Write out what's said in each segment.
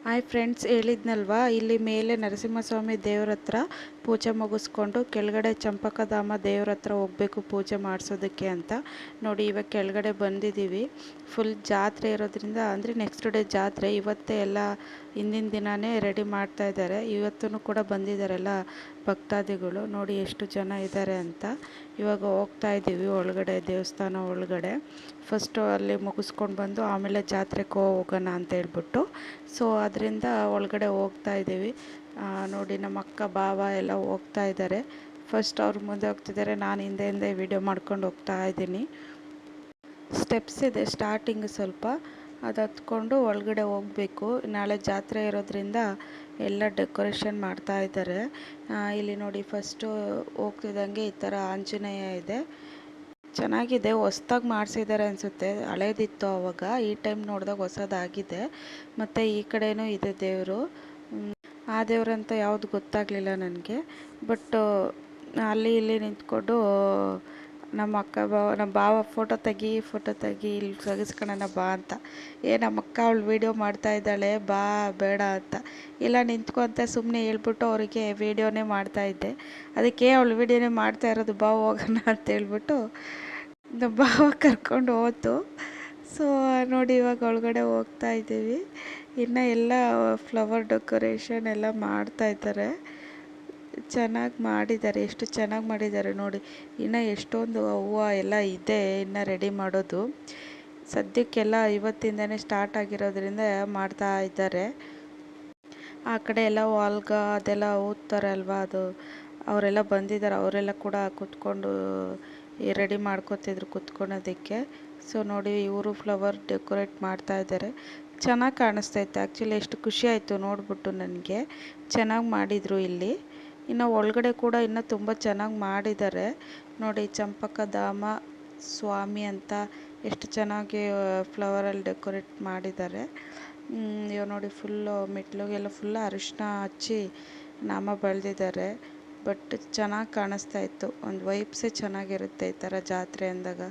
Hi friends, ಹೇಳಿದ್ನಲ್ವಾ ಇಲ್ಲಿ ಮೇಲೆ ನರಸಿಂಹಸ್ವಾಮಿ ದೇವ್ರ ಹತ್ರ ಪೂಜೆ ಮುಗಿಸ್ಕೊಂಡು ಕೆಳಗಡೆ ಚಂಪಕಧಾಮ ದೇವ್ರ ಹತ್ರ ಹೋಗಬೇಕು ಪೂಜೆ ಮಾಡಿಸೋದಕ್ಕೆ ಅಂತ. ನೋಡಿ ಇವಾಗ ಕೆಳಗಡೆ ಬಂದಿದ್ದೀವಿ. ಫುಲ್ ಜಾತ್ರೆ ಇರೋದ್ರಿಂದ ಅಂದರೆ ನೆಕ್ಸ್ಟ್ ಡೇ ಜಾತ್ರೆ. ಇವತ್ತೇ ಎಲ್ಲ ಹಿಂದಿನ ದಿನವೇ ರೆಡಿ ಮಾಡ್ತಾ ಇದ್ದಾರೆ. ಇವತ್ತೂ ಕೂಡ ಬಂದಿದ್ದಾರೆಲ್ಲ ಭಕ್ತಾದಿಗಳು. ನೋಡಿ ಎಷ್ಟು ಜನ ಇದ್ದಾರೆ ಅಂತ. ಇವಾಗ ಹೋಗ್ತಾ ಇದ್ದೀವಿ ಒಳಗಡೆ, ದೇವಸ್ಥಾನ ಒಳಗಡೆ. ಫಸ್ಟು ಅಲ್ಲಿ ಮುಗಿಸ್ಕೊಂಡು ಬಂದು ಆಮೇಲೆ ಜಾತ್ರೆಗೆ ಹೋಗೋಣ ಅಂತ ಹೇಳ್ಬಿಟ್ಟು ಸೊ ಅದರಿಂದ ಒಳಗಡೆ ಹೋಗ್ತಾ ಇದ್ದೀವಿ. ನೋಡಿ ನಮ್ಮ ಅಕ್ಕ ಬಾವ ಎಲ್ಲ ಹೋಗ್ತಾ ಇದ್ದಾರೆ. ಫಸ್ಟ್ ಅವ್ರು ಮುಂದೆ ಹೋಗ್ತಿದ್ದಾರೆ, ನಾನು ಹಿಂದೆ ವಿಡಿಯೋ ಮಾಡ್ಕೊಂಡು ಹೋಗ್ತಾ ಇದ್ದೀನಿ. ಸ್ಟೆಪ್ಸ್ ಇದೆ ಸ್ಟಾರ್ಟಿಂಗ್, ಸ್ವಲ್ಪ ಅದು ಹತ್ಕೊಂಡು ಒಳಗಡೆ ಹೋಗಬೇಕು. ನಾಳೆ ಜಾತ್ರೆ ಇರೋದ್ರಿಂದ ಎಲ್ಲ ಡೆಕೋರೇಷನ್ ಮಾಡ್ತಾ ಇದ್ದಾರೆ. ಇಲ್ಲಿ ನೋಡಿ ಫಸ್ಟು ಹೋಗ್ತಿದ್ದಂಗೆ ಈ ಥರ ಆಂಜನೇಯ ಇದೆ, ಚೆನ್ನಾಗಿದೆ. ಹೊಸ್ದಾಗಿ ಮಾಡಿಸಿದ್ದಾರೆ ಅನಿಸುತ್ತೆ, ಹಳೇದಿತ್ತು ಆವಾಗ. ಈ ಟೈಮ್ ನೋಡಿದಾಗ ಹೊಸದಾಗಿದೆ. ಮತ್ತು ಈ ಕಡೆಯೂ ಇದೆ ದೇವರು. ಆ ದೇವರಂತ ಯಾವುದು ಗೊತ್ತಾಗಲಿಲ್ಲ ನನಗೆ. ಬಟ್ ಅಲ್ಲಿ ಇಲ್ಲಿ ನಿಂತ್ಕೊಂಡು ನಮ್ಮ ಅಕ್ಕ ನಮ್ಮ ಭಾವ ಫೋಟೋ ತೆಗಿ ಇಲ್ಲಿ ಸಗಿಸ್ಕೊಳ್ಳೋಣ ಬಾ ಅಂತ. ನಮ್ಮ ಅಕ್ಕ ಅವಳು ವೀಡಿಯೋ ಮಾಡ್ತಾ ಇದ್ದಾಳೆ, ಬಾ ಬೇಡ ಅಂತ. ಇಲ್ಲ ನಿಂತ್ಕೊಂತ ಸುಮ್ಮನೆ ಹೇಳ್ಬಿಟ್ಟು ಅವರಿಗೆ ವೀಡಿಯೋನೇ ಮಾಡ್ತಾಯಿದ್ದೆ. ಅದಕ್ಕೆ ಅವಳು ವೀಡಿಯೋನೇ ಮಾಡ್ತಾ ಇರೋದು, ಬಾ ಹೋಗೋಣ ಅಂತ ಹೇಳ್ಬಿಟ್ಟು ನಮ್ಮ ಭಾವ ಕರ್ಕೊಂಡು ಹೋತು. ಸೊ ನೋಡಿ ಇವಾಗ ಒಳಗಡೆ ಹೋಗ್ತಾ ಇದ್ದೀವಿ. ಇನ್ನು ಎಲ್ಲ ಫ್ಲವರ್ ಡೆಕೋರೇಷನ್ ಎಲ್ಲ ಮಾಡ್ತಾ ಇದ್ದಾರೆ. ಚೆನ್ನಾಗಿ ಮಾಡಿದ್ದಾರೆ, ಎಷ್ಟು ಚೆನ್ನಾಗಿ ಮಾಡಿದ್ದಾರೆ ನೋಡಿ. ಇನ್ನು ಎಷ್ಟೊಂದು ಹೂವು ಎಲ್ಲ ಇದೆ ಇನ್ನು ರೆಡಿ ಮಾಡೋದು. ಸದ್ಯಕ್ಕೆಲ್ಲ ಇವತ್ತಿಂದನೇ ಸ್ಟಾರ್ಟ್ ಆಗಿರೋದ್ರಿಂದ ಮಾಡ್ತಾ ಇದ್ದಾರೆ. ಆ ಕಡೆ ಎಲ್ಲ ವಾಲ್ಗ ಅದೆಲ್ಲ ಊದ್ತಾರೆ ಅಲ್ವಾ, ಅದು ಅವರೆಲ್ಲ ಬಂದಿದ್ದಾರೆ. ಅವರೆಲ್ಲ ಕೂಡ ಕೂತ್ಕೊಂಡು ರೆಡಿ ಮಾಡ್ಕೊತಿದ್ರು ಕೂತ್ಕೊಳೋದಕ್ಕೆ. ಸೊ ನೋಡಿ ಇವರು ಫ್ಲವರ್ ಡೆಕೋರೇಟ್ ಮಾಡ್ತಾ ಇದ್ದಾರೆ. ಚೆನ್ನಾಗಿ ಕಾಣಿಸ್ತಾ ಇತ್ತು ಆ್ಯಕ್ಚುಲಿ. ಎಷ್ಟು ಖುಷಿ ಆಯಿತು ನೋಡಿಬಿಟ್ಟು ನನಗೆ. ಚೆನ್ನಾಗಿ ಮಾಡಿದರು ಇಲ್ಲಿ. ಇನ್ನು ಒಳಗಡೆ ಕೂಡ ಇನ್ನೂ ತುಂಬ ಚೆನ್ನಾಗಿ ಮಾಡಿದ್ದಾರೆ ನೋಡಿ. ಚಂಪಕಧಾಮ ಸ್ವಾಮಿ ಅಂತ ಎಷ್ಟು ಚೆನ್ನಾಗಿ ಫ್ಲವರಲ್ಲಿ ಡೆಕೋರೇಟ್ ಮಾಡಿದ್ದಾರೆ. ಇವಾಗ ನೋಡಿ ಫುಲ್ಲು ಮೆಟ್ಲಿಗೆಲ್ಲ ಫುಲ್ಲು ಅರಿಶಿನ ಹಚ್ಚಿ ನಾಮ ಬಳೆದಿದ್ದಾರೆ. ಬಟ್ ಚೆನ್ನಾಗಿ ಕಾಣಿಸ್ತಾ ಇತ್ತು. ಒಂದು ವೈಬ್ಸೇ ಚೆನ್ನಾಗಿರುತ್ತೆ ಈ ಥರ ಜಾತ್ರೆ ಅಂದಾಗ.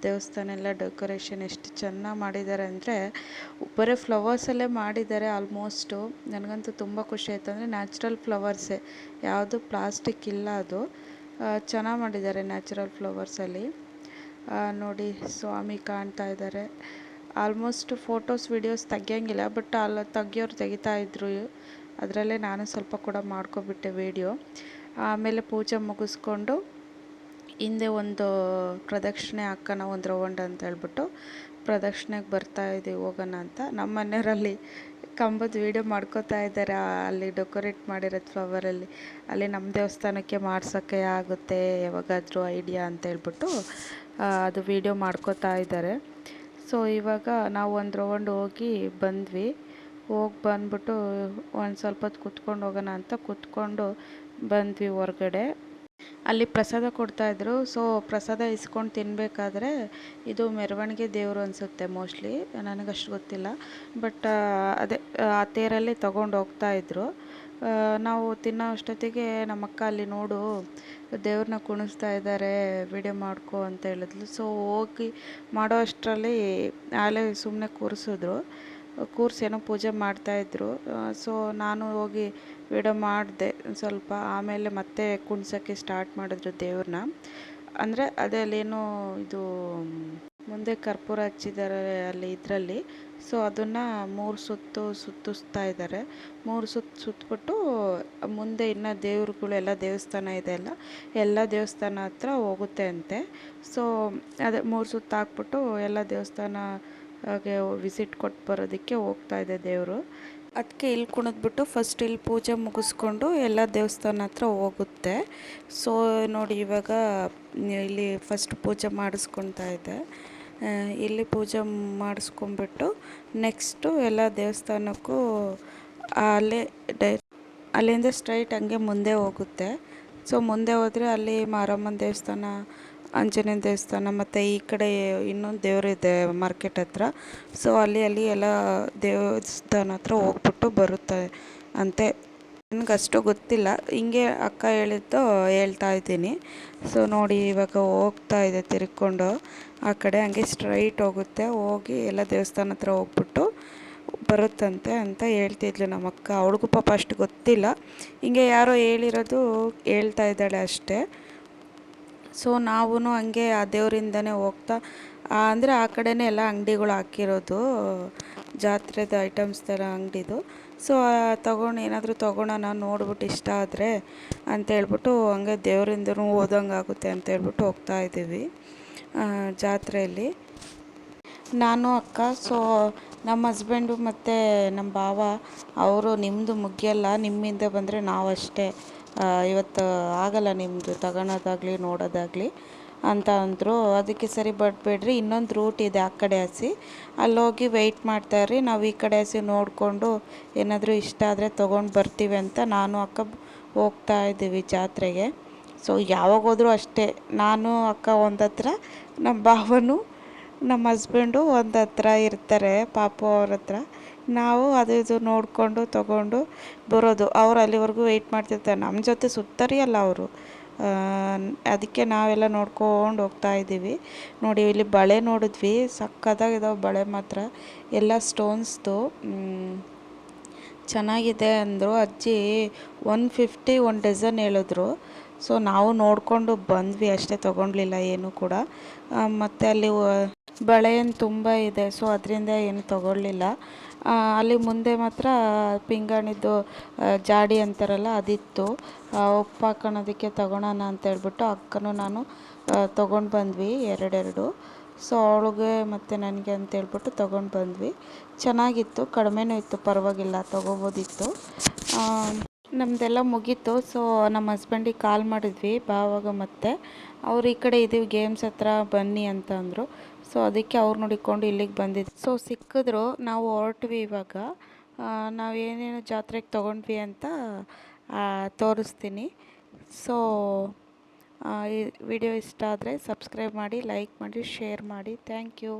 ದೇವಸ್ಥಾನ ಎಲ್ಲ ಡೆಕೋರೇಷನ್ ಎಷ್ಟು ಚೆನ್ನಾಗಿ ಮಾಡಿದ್ದಾರೆ ಅಂದರೆ, ಬರೀ ಫ್ಲವರ್ಸಲ್ಲೇ ಮಾಡಿದ್ದಾರೆ ಆಲ್ಮೋಸ್ಟು. ನನಗಂತೂ ತುಂಬ ಖುಷಿ ಆಯಿತು. ಅಂದರೆ ನ್ಯಾಚುರಲ್ ಫ್ಲವರ್ಸೇ, ಯಾವುದು ಪ್ಲಾಸ್ಟಿಕ್ ಇಲ್ಲ. ಅದು ಚೆನ್ನಾಗಿ ಮಾಡಿದ್ದಾರೆ ನ್ಯಾಚುರಲ್ ಫ್ಲವರ್ಸಲ್ಲಿ. ನೋಡಿ ಸ್ವಾಮಿ ಕಾಣ್ತಾ ಇದ್ದಾರೆ. ಆಲ್ಮೋಸ್ಟ್ ಫೋಟೋಸ್ ವೀಡಿಯೋಸ್ ತೆಗಿಯೋಂಗಿಲ್ಲ, ಬಟ್ ಅಲ್ಲಿ ತೆಗಿಯೋರು ತೆಗಿತಾಯಿದ್ರು. ಅದರಲ್ಲೇ ನಾನು ಸ್ವಲ್ಪ ಕೂಡ ಮಾಡ್ಕೊಬಿಟ್ಟೆ ವೀಡಿಯೋ. ಆಮೇಲೆ ಪೂಜೆ ಮುಗಿಸ್ಕೊಂಡು ಹಿಂದೆ ಒಂದು ಪ್ರದಕ್ಷಿಣೆ ಹಾಕೋಣ ಒಂದು ರೌಂಡ್ ಅಂತ ಹೇಳ್ಬಿಟ್ಟು ಪ್ರದಕ್ಷಿಣೆಗೆ ಬರ್ತಾಯಿದ್ದೀವಿ ಹೋಗೋಣ ಅಂತ. ನಮ್ಮ ಮನೆಯವರಲ್ಲಿ ಕಂಬದ ವೀಡಿಯೋ ಮಾಡ್ಕೋತಾ ಇದ್ದಾರೆ. ಅಲ್ಲಿ ಡೆಕೋರೇಟ್ ಮಾಡಿರೋದು ಫ್ಲವರಲ್ಲಿ. ಅಲ್ಲಿ ನಮ್ಮ ದೇವಸ್ಥಾನಕ್ಕೆ ಮಾಡ್ಸೋಕ್ಕೆ ಆಗುತ್ತೆ ಯಾವಾಗಾದರೂ ಐಡಿಯಾ ಅಂತ ಹೇಳ್ಬಿಟ್ಟು ಅದು ವೀಡಿಯೋ ಮಾಡ್ಕೋತಾ ಇದ್ದಾರೆ. ಸೊ ಇವಾಗ ನಾವು ಒಂದು ರೌಂಡ್ ಹೋಗಿ ಬಂದ್ವಿ. ಹೋಗಿ ಬಂದ್ಬಿಟ್ಟು ಒಂದು ಸ್ವಲ್ಪ ಹೊತ್ತು ಕೂತ್ಕೊಂಡು ಹೋಗೋಣ ಅಂತ ಕೂತ್ಕೊಂಡು ಬಂದ್ವಿ ಹೊರ್ಗಡೆ. ಅಲ್ಲಿ ಪ್ರಸಾದ ಕೊಡ್ತಾಯಿದ್ರು. ಸೊ ಪ್ರಸಾದ ಇಸ್ಕೊಂಡು ತಿನ್ನಬೇಕಾದ್ರೆ, ಇದು ಮೆರವಣಿಗೆ ದೇವರು ಅನಿಸುತ್ತೆ ಮೋಸ್ಟ್ಲಿ, ನನಗಷ್ಟು ಗೊತ್ತಿಲ್ಲ. ಬಟ್ ಅದೇ ಆ ತೇರಲ್ಲಿ ತೊಗೊಂಡು ಹೋಗ್ತಾಯಿದ್ರು. ನಾವು ತಿನ್ನೋ ಅಷ್ಟೊತ್ತಿಗೆ ನಮ್ಮ ಅಕ್ಕ ಅಲ್ಲಿ ನೋಡು ದೇವ್ರನ್ನ ಕುಣಿಸ್ತಾ ಇದ್ದಾರೆ, ವಿಡಿಯೋ ಮಾಡ್ಕೊ ಅಂತ ಹೇಳಿದ್ಲು. ಸೊ ಹೋಗಿ ಮಾಡೋ ಅಷ್ಟರಲ್ಲಿ ಆಲೇ ಸುಮ್ಮನೆ ಕೂರಿಸಿದ್ರು. ಕೂರಿಸಿ ಏನೋ ಪೂಜೆ ಮಾಡ್ತಾಯಿದ್ರು. ಸೊ ನಾನು ಹೋಗಿ ವಿಡಿಯೋ ಮಾಡಿದೆ ಸ್ವಲ್ಪ. ಆಮೇಲೆ ಮತ್ತೆ ಕುಣ್ಸೋಕ್ಕೆ ಸ್ಟಾರ್ಟ್ ಮಾಡಿದ್ರು ದೇವ್ರನ್ನ. ಅಂದರೆ ಅದೇನೇನೋ ಇದು ಮುಂದೆ ಕರ್ಪೂರ ಹಚ್ಚಿದ್ದಾರೆ ಅಲ್ಲಿ ಇದರಲ್ಲಿ. ಸೊ ಅದನ್ನು 3 ಸುತ್ತು ಸುತ್ತಿಸ್ತಾ ಇದ್ದಾರೆ. 3 ಸುತ್ತಬಿಟ್ಟು ಮುಂದೆ ಇನ್ನು ದೇವ್ರುಗಳು ಎಲ್ಲ ದೇವಸ್ಥಾನ ಇದೆ ಅಲ್ಲ, ಎಲ್ಲ ದೇವಸ್ಥಾನ ಹತ್ರ ಹೋಗುತ್ತೆ ಅಂತೆ. ಸೊ ಅದೇ 3 ಸುತ್ತು ಹಾಕ್ಬಿಟ್ಟು ಎಲ್ಲ ದೇವಸ್ಥಾನ ಹಾಗೆ ವಿಸಿಟ್ ಕೊಟ್ಟು ಬರೋದಕ್ಕೆ ಹೋಗ್ತಾ ಇದೆ ದೇವರು. ಅದಕ್ಕೆ ಇಲ್ಲಿ ಕುಣಿದ್ಬಿಟ್ಟು ಫಸ್ಟ್ ಇಲ್ಲಿ ಪೂಜೆ ಮುಗಿಸ್ಕೊಂಡು ಎಲ್ಲ ದೇವಸ್ಥಾನ ಹತ್ರ ಹೋಗುತ್ತೆ. ಸೊ ನೋಡಿ ಇವಾಗ ಇಲ್ಲಿ ಫಸ್ಟ್ ಪೂಜೆ ಮಾಡಿಸ್ಕೊತಾ ಇದೆ. ಇಲ್ಲಿ ಪೂಜೆ ಮಾಡಿಸ್ಕೊಂಬಿಟ್ಟು ನೆಕ್ಸ್ಟು ಎಲ್ಲ ದೇವಸ್ಥಾನಕ್ಕೂ ಅಲ್ಲಿಂದ ಸ್ಟ್ರೈಟ್ ಹಂಗೆ ಮುಂದೆ ಹೋಗುತ್ತೆ. ಸೊ ಮುಂದೆ ಹೋದರೆ ಅಲ್ಲಿ ಮಾರಮ್ಮನ ದೇವಸ್ಥಾನ, ಆಂಜನೇಯ ದೇವಸ್ಥಾನ, ಮತ್ತು ಈ ಕಡೆ ಇನ್ನೊಂದು ದೇವರಿದೆ ಮಾರ್ಕೆಟ್ ಹತ್ರ. ಸೊ ಅಲ್ಲಿ ಎಲ್ಲ ದೇವಸ್ಥಾನ ಹತ್ರ ಹೋಗ್ಬಿಟ್ಟು ಬರುತ್ತೆ ಅಂತೆ. ನನಗಷ್ಟು ಗೊತ್ತಿಲ್ಲ, ಹಿಂಗೆ ಅಕ್ಕ ಹೇಳಿದ್ದು ಹೇಳ್ತಾ ಇದ್ದೀನಿ. ಸೊ ನೋಡಿ ಇವಾಗ ಹೋಗ್ತಾ ಇದೆ ತಿರ್ಕೊಂಡು ಆ ಕಡೆ, ಹಂಗೆ ಸ್ಟ್ರೈಟ್ ಹೋಗುತ್ತೆ. ಹೋಗಿ ಎಲ್ಲ ದೇವಸ್ಥಾನ ಹತ್ರ ಹೋಗ್ಬಿಟ್ಟು ಬರುತ್ತಂತೆ ಅಂತ ಹೇಳ್ತಿದ್ಲು ನಮ್ಮಕ್ಕ. ಅವಳಿಗೂ ಪಾಪ ಅಷ್ಟು ಗೊತ್ತಿಲ್ಲ, ಹಿಂಗೆ ಯಾರೋ ಹೇಳಿರೋದು ಹೇಳ್ತಾ ಇದ್ದಾಳೆ ಅಷ್ಟೇ. ಸೊ ನಾವೂ ಹಂಗೆ ಆ ದೇವರಿಂದನೇ ಹೋಗ್ತಾ ಅಂದರೆ ಆ ಕಡೆನೇ ಎಲ್ಲ ಅಂಗಡಿಗಳು ಹಾಕಿರೋದು, ಜಾತ್ರೆದು ಐಟಮ್ಸ್ ಥರ ಅಂಗಡಿದು. ಸೊ ತೊಗೊಂಡು ಏನಾದರೂ ತೊಗೊಳೋಣ ನೋಡ್ಬಿಟ್ಟು ಇಷ್ಟ ಆದರೆ ಅಂತೇಳ್ಬಿಟ್ಟು ಹಂಗೆ ದೇವರಿಂದನೂ ಹೋದಂಗೆ ಆಗುತ್ತೆ ಅಂತೇಳ್ಬಿಟ್ಟು ಹೋಗ್ತಾಯಿದ್ದೀವಿ ಜಾತ್ರೆಯಲ್ಲಿ ನಾನು ಅಕ್ಕ. ಸೊ ನಮ್ಮ ಹಸ್ಬೆಂಡು ಮತ್ತು ನಮ್ಮ ಭಾವ ಅವರು ನಿಮ್ಮದು ಮುಗಿಯಲ್ಲ, ನಿಮ್ಮಿಂದ ಬಂದರೆ ನಾವಷ್ಟೇ, ಇವತ್ತು ಆಗಲ್ಲ ನಿಮ್ಮದು ತಗೊಳೋದಾಗಲಿ ನೋಡೋದಾಗಲಿ ಅಂತ ಅಂದರು. ಅದಕ್ಕೆ ಸರಿ ಬಟ್ಬೇಡ್ರಿ, ಇನ್ನೊಂದು ರೂಟ್ ಇದೆ ಆ ಕಡೆ ಹಸಿ, ಅಲ್ಲೋಗಿ ವೆಯ್ಟ್ ಮಾಡ್ತಾಯಿರಿ, ನಾವು ಈ ಕಡೆ ಹಸಿ ನೋಡಿಕೊಂಡು ಏನಾದರೂ ಇಷ್ಟ ಆದರೆ ತೊಗೊಂಡು ಬರ್ತೀವಿ ಅಂತ ನಾನು ಅಕ್ಕ ಹೋಗ್ತಾ ಇದ್ದೀವಿ ಜಾತ್ರೆಗೆ. ಸೊ ಯಾವಾಗ ಹೋದರೂ ಅಷ್ಟೇ, ನಾನು ಅಕ್ಕ ಒಂದು ಹತ್ರ, ನಮ್ಮ ಭಾವನು ನಮ್ಮ ಹಸ್ಬೆಂಡು ಒಂದು ಹತ್ರ ಇರ್ತಾರೆ, ಪಾಪು ಅವ್ರ ಹತ್ರ. ನಾವು ಅದು ಇದು ನೋಡಿಕೊಂಡು ತೊಗೊಂಡು ಬರೋದು. ಅವ್ರು ಅಲ್ಲಿವರೆಗೂ ವೆಯ್ಟ್ ಮಾಡ್ತಿರ್ತಾರೆ, ನಮ್ಮ ಜೊತೆ ಸುತ್ತರಿ ಅಲ್ಲ ಅವರು. ಅದಕ್ಕೆ ನಾವೆಲ್ಲ ನೋಡ್ಕೊಂಡು ಹೋಗ್ತಾ ಇದ್ದೀವಿ. ನೋಡಿ ಇಲ್ಲಿ ಬಳೆ ನೋಡಿದ್ವಿ, ಸಕ್ಕತ್ತಾಗಿದ್ದಾವೆ ಬಳೆ ಮಾತ್ರ, ಎಲ್ಲ ಸ್ಟೋನ್ಸ್ದು ಚೆನ್ನಾಗಿದೆ ಅಂದರು ಅಜ್ಜಿ. 150 ಒಂದು ಡಜನ್ ಹೇಳಿದ್ರು. ಸೊ ನಾವು ನೋಡಿಕೊಂಡು ಬಂದ್ವಿ ಅಷ್ಟೇ, ತೊಗೊಳ್ಲಿಲ್ಲ ಏನು ಕೂಡ. ಮತ್ತು ಅಲ್ಲಿ ಬಳೆ ಏನು ತುಂಬ ಇದೆ, ಸೊ ಅದರಿಂದ ಏನು ತೊಗೊಳ್ಲಿಲ್ಲ. ಅಲ್ಲಿ ಮುಂದೆ ಮಾತ್ರ ಪಿಂಗಾಣಿದ್ದು ಜಾಡಿ ಅಂತಾರಲ್ಲ ಅದಿತ್ತು, ಉಪ್ಪು ಹಾಕೋಣೋದಕ್ಕೆ ತೊಗೊಳೋಣ ಅಂತೇಳ್ಬಿಟ್ಟು ಅಕ್ಕನೂ ನಾನು ತೊಗೊಂಡು ಬಂದ್ವಿ ಎರಡೆರಡು. ಸೊ ಅವಳಿಗೆ ಮತ್ತು ನನಗೆ ಅಂತೇಳ್ಬಿಟ್ಟು ತೊಗೊಂಡು ಬಂದ್ವಿ. ಚೆನ್ನಾಗಿತ್ತು, ಕಡಿಮೆನೂ ಇತ್ತು, ಪರವಾಗಿಲ್ಲ, ತೊಗೋಬೋದಿತ್ತು. ನಮ್ಮದೆಲ್ಲ ಮುಗೀತು. ಸೊ ನಮ್ಮ ಹಸ್ಬೆಂಡಿಗೆ ಕಾಲ್ ಮಾಡಿದ್ವಿ ಭಾವಾಗ, ಮತ್ತು ಅವ್ರು ಈ ಕಡೆ ಇದ್ದೀವಿ ಗೇಮ್ಸ್ ಹತ್ರ ಬನ್ನಿ ಅಂತ ಅಂದರು. ಸೊ ಅದಕ್ಕೆ ಅವ್ರು ನೋಡಿಕೊಂಡು ಇಲ್ಲಿಗೆ ಬಂದಿದ್ವಿ. ಸೊ ಸಿಕ್ಕಿದ್ರು, ನಾವು ಹೊರಟ್ವಿ ಇವಾಗ. ನಾವೇನೇನು ಜಾತ್ರೆಗೆ ತೊಗೊಂಡ್ವಿ ಅಂತ ತೋರಿಸ್ತೀನಿ. ಸೊ ಈ ವಿಡಿಯೋ ಇಷ್ಟ ಆದರೆ ಸಬ್ಸ್ಕ್ರೈಬ್ ಮಾಡಿ, ಲೈಕ್ ಮಾಡಿ, ಶೇರ್ ಮಾಡಿ. Thank you.